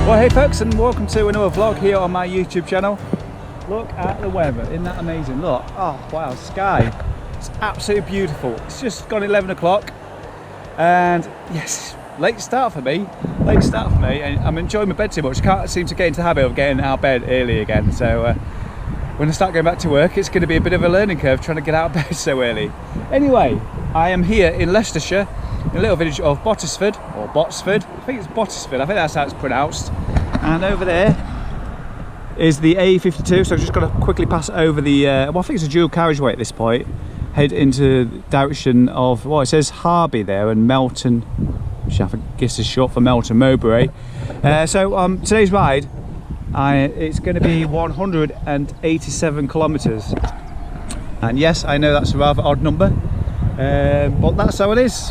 Well, hey folks, and welcome to another vlog here on my YouTube channel. Look at the weather, isn't that amazing? Look, oh wow, sky, it's absolutely beautiful. It's just gone 11 o'clock and yes, late start for me, and I'm enjoying my bed too much. Can't seem to get into the habit of getting out of bed early again, so when I start going back to work, it's going to be a bit of a learning curve trying to get out of bed so early. Anyway, I am here in Leicestershire, in a little village of Bottisford, or Botsford. I think it's Bottisford, I think that's how it's pronounced. And over there is the A52, so I've just got to quickly pass over the, well I think it's a dual carriageway at this point, head into the direction of, well it says Harby there, and Melton, which I guess is short for Melton Mowbray. So today's ride, it's going to be 187 kilometres. And yes, I know that's a rather odd number, but that's how it is.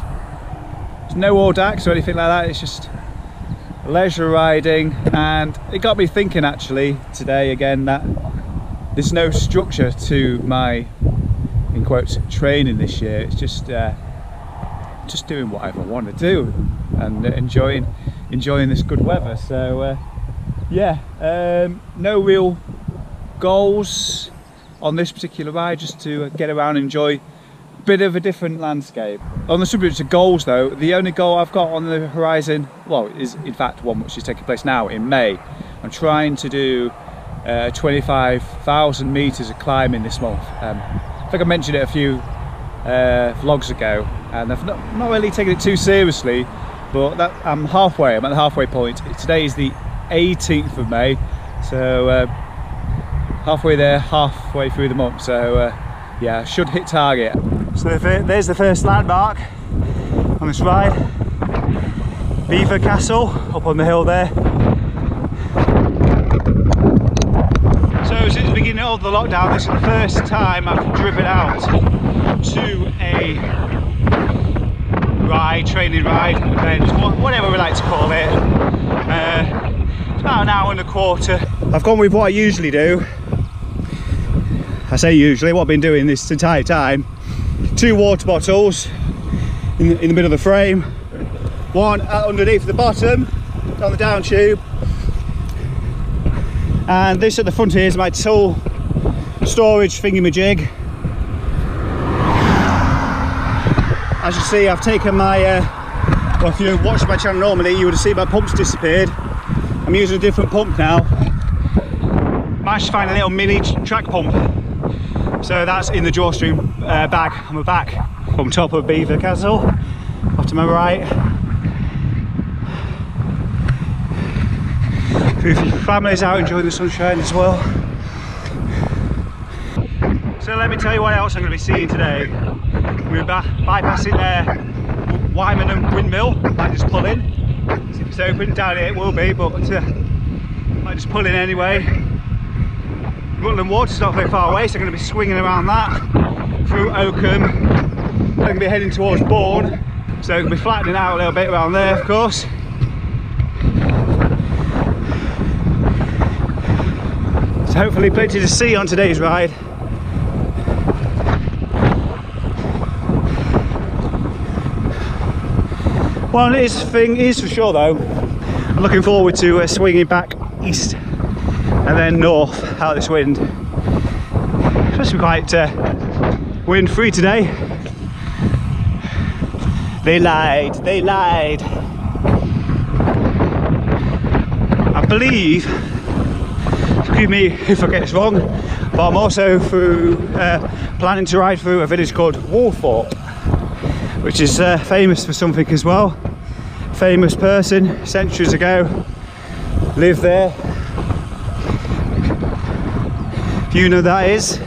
There's no Audax or anything like that, it's just leisure riding. And it got me thinking actually today again that there's no structure to my, in quotes, training this year. It's just doing whatever I want to do and enjoying this good weather. So yeah, no real goals on this particular ride, just to get around and enjoy a bit of a different landscape. On the subject of goals though, the only goal I've got on the horizon, well, is in fact one which is taking place now in May. I'm trying to do 25,000 meters of climbing this month. I think I mentioned it a few vlogs ago, and I've not really taken it too seriously, but I'm at the halfway point. Today is the 18th of May, so halfway there, halfway through the month, so yeah, I should hit target. So there's the first landmark on this ride, Beaver Castle up on the hill there. So since the beginning of the lockdown, this is the first time I've driven out to a training ride, event, whatever we like to call it. It's about an hour and a quarter. I've gone with what I usually do. I say usually, what I've been doing this entire time. 2 water bottles in the middle of the frame, one underneath the bottom on the down tube, and this at the front here is my tool storage thingamajig. As you see, I've taken my, well if you watch my channel normally you would have seen my pumps disappeared. I'm using a different pump now. Managed to find a little mini track pump. So that's in the drawstring bag on my back, on top of Beaver Castle, off to my right. Families out enjoying the sunshine as well. So let me tell you what else I'm going to be seeing today. We're bypassing Wymondham Windmill. Might just pull in. See if it's open. Down here it will be, but might just pull in anyway. Rutland water's not very far away, so I'm going to be swinging around that through Oakham. I'm going to be heading towards Bourne, so I'm going to be flattening out a little bit around there, of course. So hopefully plenty to see on today's ride. One thing is for sure though, I'm looking forward to swinging back east and then north out this wind. It's supposed to be quite wind free today. They lied. I believe, forgive me if I get this wrong, but I'm also planning to ride through a village called Woolthorpe, which is famous for something as well. Famous person, centuries ago, lived there. If you know who that is,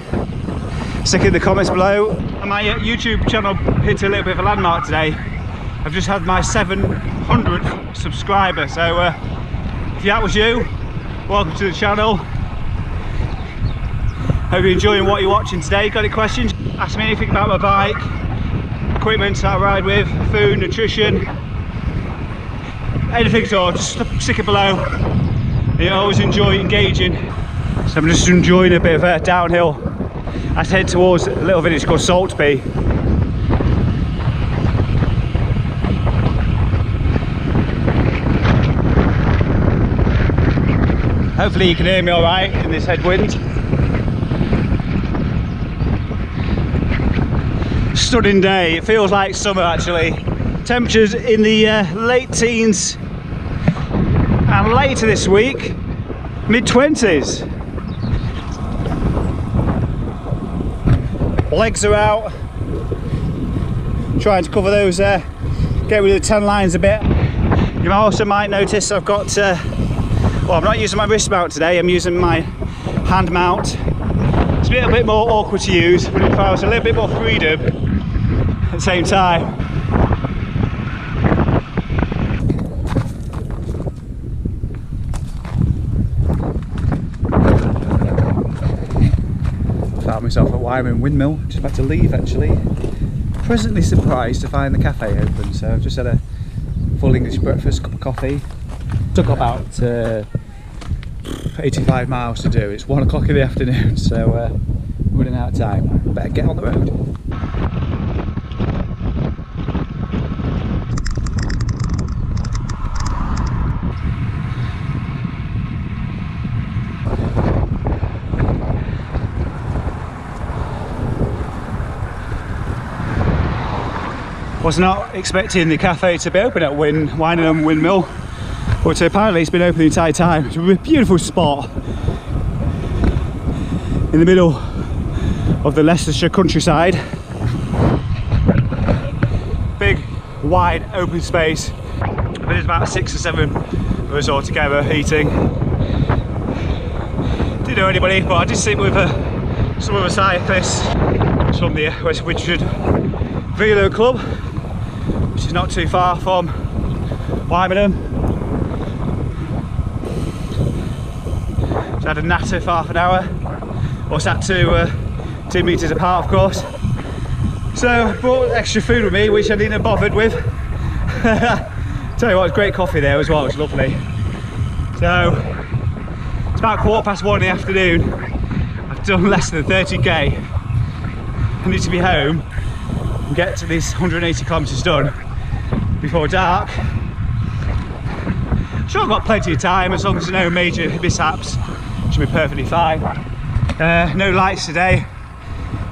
stick it in the comments below. And my YouTube channel hit a little bit of a landmark today. I've just had my 700th subscriber, so if that was you, welcome to the channel. Hope you're enjoying what you're watching today. Got any questions? Ask me anything about my bike, equipment I ride with, food, nutrition, anything at all, just stick it below. You always enjoy engaging. So I'm just enjoying a bit of a downhill. I head towards a little village called Saltby. Hopefully you can hear me all right in this headwind. Stunning day. It feels like summer actually. Temperatures in the late teens and later this week, mid-20s. Legs are out. Trying to cover those, get rid of the tan lines a bit. You also might notice I've got, well, I'm not using my wrist mount today, I'm using my hand mount. It's a little bit more awkward to use, but if I was a little bit more freedom at the same time. Found myself at Wymondham Windmill, just about to leave actually. Presently surprised to find the cafe open, so I've just had a full English breakfast, cup of coffee. Took about 85 miles to do. It's 1 o'clock in the afternoon, so running out of time. Better get on the road. Was not expecting the cafe to be open at Wymondham Windmill, but apparently it's been open the entire time. It's a beautiful spot in the middle of the Leicestershire countryside. Big, wide, open space. But there's about 6 or 7 of us all together eating. Didn't know anybody, but I did sit with some other cyclists from the West Windmill Velo Club, which is not too far from Wymondham. So I had a natter for half an hour, or sat 2 metres apart of course. So I brought extra food with me, which I didn't bothered with. Tell you what, it's great coffee there as well, it's lovely. So it's about 1:15 in the afternoon. I've done less than 30k. I need to be home and get to these 180 kilometres done before dark. Sure, I've got plenty of time as long as there's no major mishaps. Should be perfectly fine. No lights today,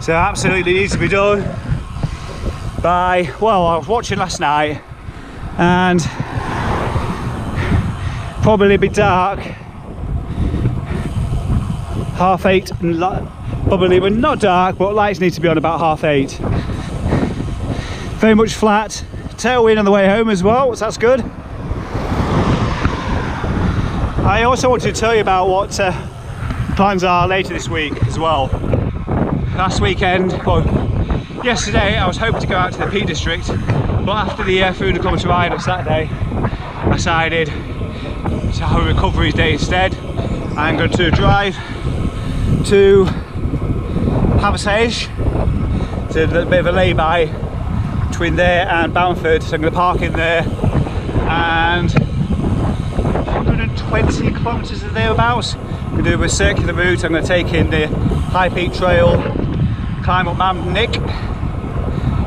so absolutely needs to be done by, well, I was watching last night and probably be dark 8:30, probably but not dark, but lights need to be on about 8:30. Very much flat, tailwind on the way home as well, so that's good. I also wanted to tell you about what plans are later this week as well. Last weekend, well, yesterday I was hoping to go out to the Peak District, but after the food and comments ride on Saturday, I decided to have a recovery day instead. I'm going to drive to Havershage, to a bit of a lay-by between there and Bamford, so I'm going to park in there, and 120 kilometres or thereabouts. I'm going to do a circular route. I'm going to take in the High Peak Trail, climb up Mount Nick,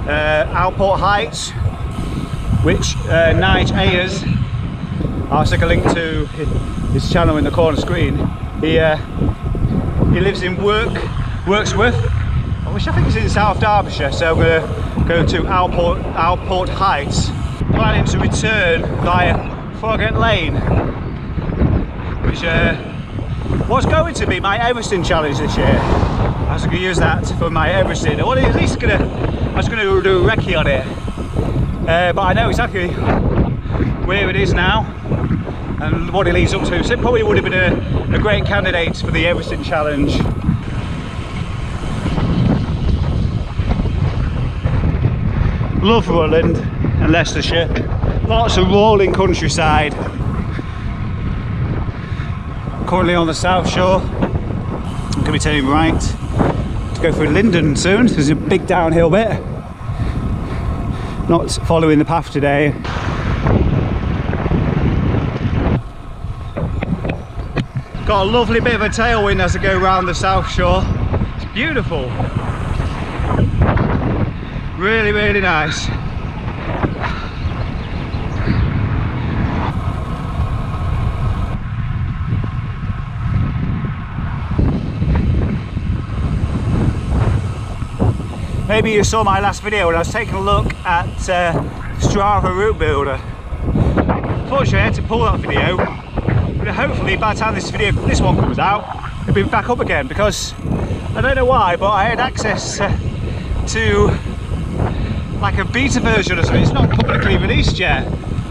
Alport Heights, which Nige Ayers, I'll stick a link to his channel in the corner screen. He lives in Wirksworth, which I think is in South Derbyshire, so I'm going to go to Alport Heights, planning to return via Froggatt Lane, which was going to be my Everesting challenge this year. I was going to use that for my Everesting. I was at least I was going to do a recce on it, but I know exactly where it is now and what it leads up to, so it probably would have been a great candidate for the Everesting challenge. Love Rutland and Leicestershire, lots of rolling countryside. Currently on the south shore. I'm going to be turning right to go through Linden soon. There's a big downhill bit. Not following the path today. Got a lovely bit of a tailwind as I go around the south shore. It's beautiful. Really, really nice. maybe you saw my last video when I was taking a look at Strava Route Builder. Unfortunately I had to pull that video, but hopefully by the time this one comes out, it'll be back up again, because I don't know why, but I had access to like a beta version or something. It's not publicly released yet.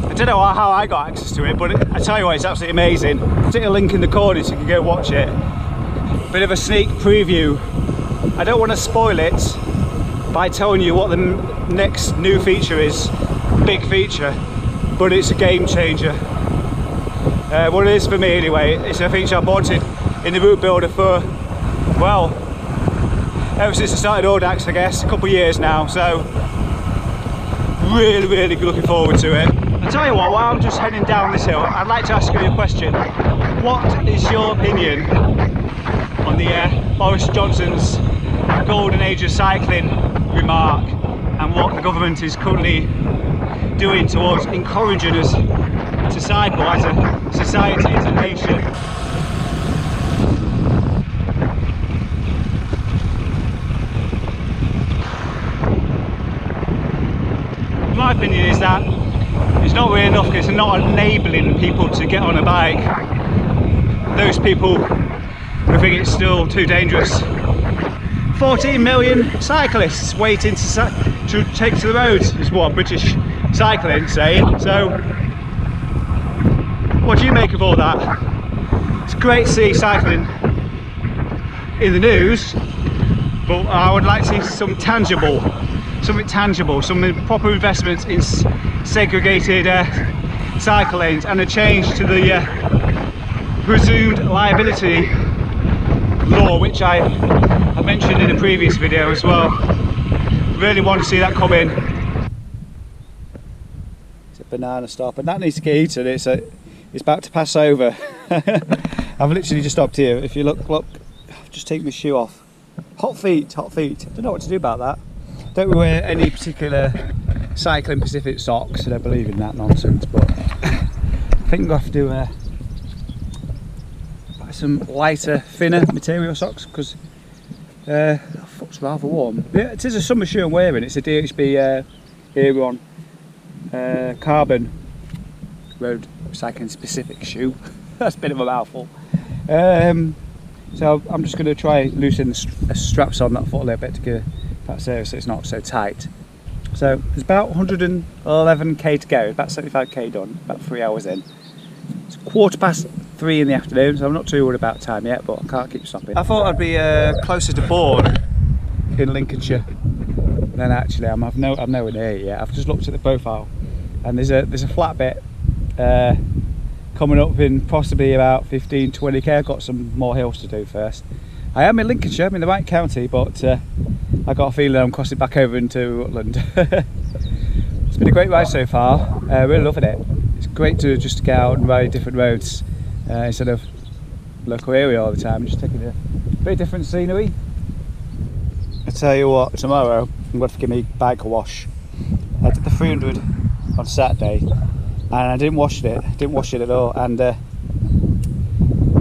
I don't know how I got access to it, but I tell you what, it's absolutely amazing. I'll stick a link in the corner so you can go watch it. Bit of a sneak preview. I don't want to spoil it by telling you what the next new feature is, big feature, but it's a game changer. What it is for me anyway, it's a feature I've wanted in the route builder for, well, ever since I started Audax, I guess, a couple of years now, so really looking forward to it. I'll tell you what, while I'm just heading down this hill, I'd like to ask you a question. What is your opinion on the Boris Johnson's golden age of cycling remark, and what the government is currently doing towards encouraging us to cycle as a society, as a nation? My opinion is that it's not really enough, because it's not enabling people to get on a bike. Those people who think it's still too dangerous. 14 million cyclists waiting to take to the roads is what British cycling saying. So what do you make of all that? It's great to see cycling in the news, but I would like to see something tangible, some proper investments in segregated cycle lanes, and a change to the presumed liability law, which I mentioned in a previous video as well. Really want to see that come in. It's a banana stop, and that needs to get eaten. It's about to pass over. I've literally just stopped here. If you look, I've just taken my shoe off. Hot feet. Don't know what to do about that. Don't wear any particular cycling specific socks. I don't believe in that nonsense, but I think we'll have to buy some lighter, thinner material socks, because the foot's rather warm. Yeah, it is a summer shoe I'm wearing. It's a DHB Aeron carbon road cycling specific shoe. That's a bit of a mouthful. So I'm just going to try loosen the straps on that foot a little bit to get that serious, so it's not so tight. So there's about 111k to go, about 75k done, about 3 hours in. It's 3:15 in the afternoon, so I'm not too worried about time yet, but I can't keep stopping. I thought I'd be closer to Bourne in Lincolnshire, then actually I'm nowhere near it yet. I've just looked at the profile, and there's a flat bit coming up in possibly about 15-20k. I've got some more hills to do first. I am in Lincolnshire, I'm in the right county, but I got a feeling I'm crossing back over into Rutland. It's been a great ride so far, really loving it. It's great to just get out and ride different roads instead of local area all the time, just taking a very different scenery. I tell you what, tomorrow I'm going to give me bike a wash. I did the 300 on Saturday and I didn't wash it at all, and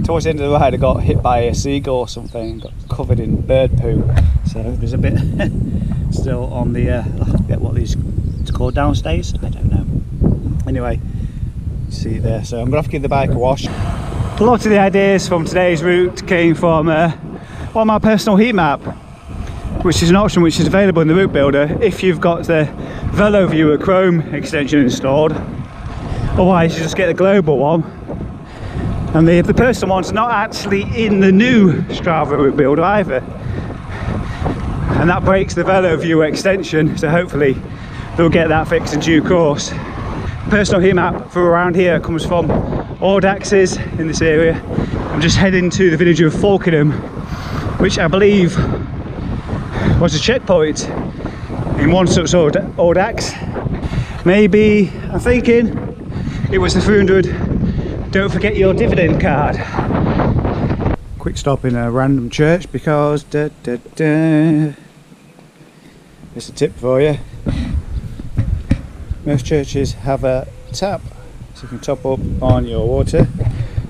towards the end of the ride I got hit by a seagull or something and got covered in bird poo, so there's a bit still on the I forget what these it's called, downstays, I don't know. Anyway, see there, so I'm going to have to give the bike a wash. A lot of the ideas from today's route came from on my personal heat map, which is an option which is available in the route builder if you've got the Velo Viewer Chrome extension installed. Otherwise you just get the global one, and the personal one's not actually in the new Strava route builder either, and that breaks the Velo Viewer extension, so hopefully they'll get that fixed in due course. Personal heat map for around here comes from Audax's in this area. I'm just heading to the village of Falkenham, which I believe was a checkpoint in one such Audax. Maybe, I'm thinking it was the 300 don't forget your dividend card. Quick stop in a random church because there's a tip for you. Most churches have a tap, so you can top up on your water,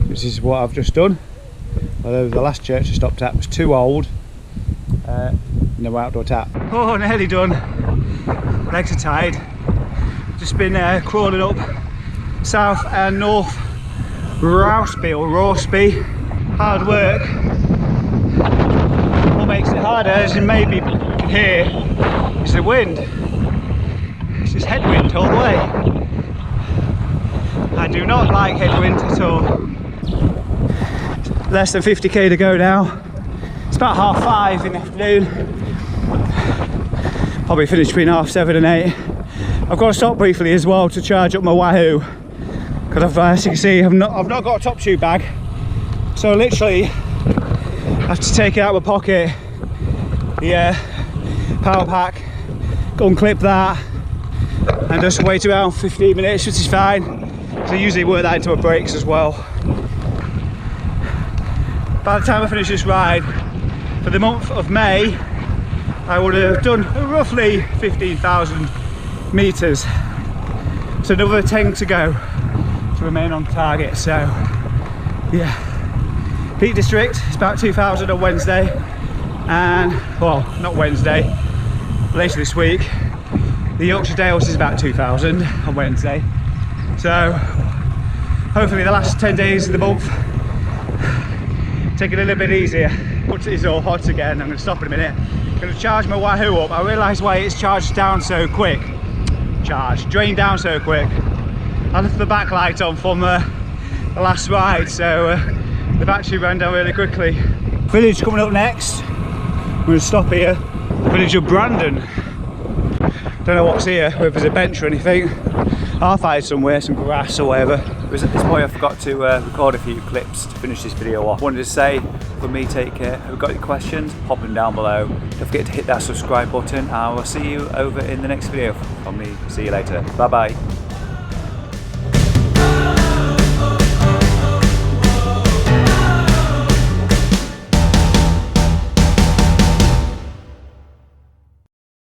which is what I've just done. Although the last church I stopped at was too old, no outdoor tap. Oh, nearly done. Legs are tired. Just been crawling up south and north Rousby or Rorsby. Hard work. What makes it harder, as you maybe can hear, is the wind. It's just headwind all the way. I do not like headwind at all. Less than 50k to go now. It's about 5:30 in the afternoon. Probably finish between 7:30 and 8. I've got to stop briefly as well to charge up my Wahoo, because as you can see, I've not got a top shoe bag, so literally I have to take it out of my pocket, the power pack, go and clip that, and just wait around 15 minutes, which is fine, because I usually work that into my brakes as well. By the time I finish this ride, for the month of May, I would have done roughly 15,000 meters. So another 10 to go to remain on target. So yeah, Peak District is about 2,000 on Wednesday, and well, not Wednesday, later this week. The Yorkshire Dales is about 2,000 on Wednesday. So hopefully the last 10 days of the month take it a little bit easier. Once it is all hot again, I'm going to stop in a minute. I'm going to charge my Wahoo up. I realise why it's charged down so quick. Drained down so quick. I left the backlight on from the last ride, so the battery ran down really quickly. Village coming up next. I'm going to stop here. Village of Brandon. Don't know what's here, whether there's a bench or anything. I'll find somewhere, some grass or whatever. It was at this point I forgot to record a few clips to finish this video off. Wanted to say, for me, take care. If you've got any questions, pop them down below. Don't forget to hit that subscribe button. I will see you over in the next video from me. See you later. Bye bye.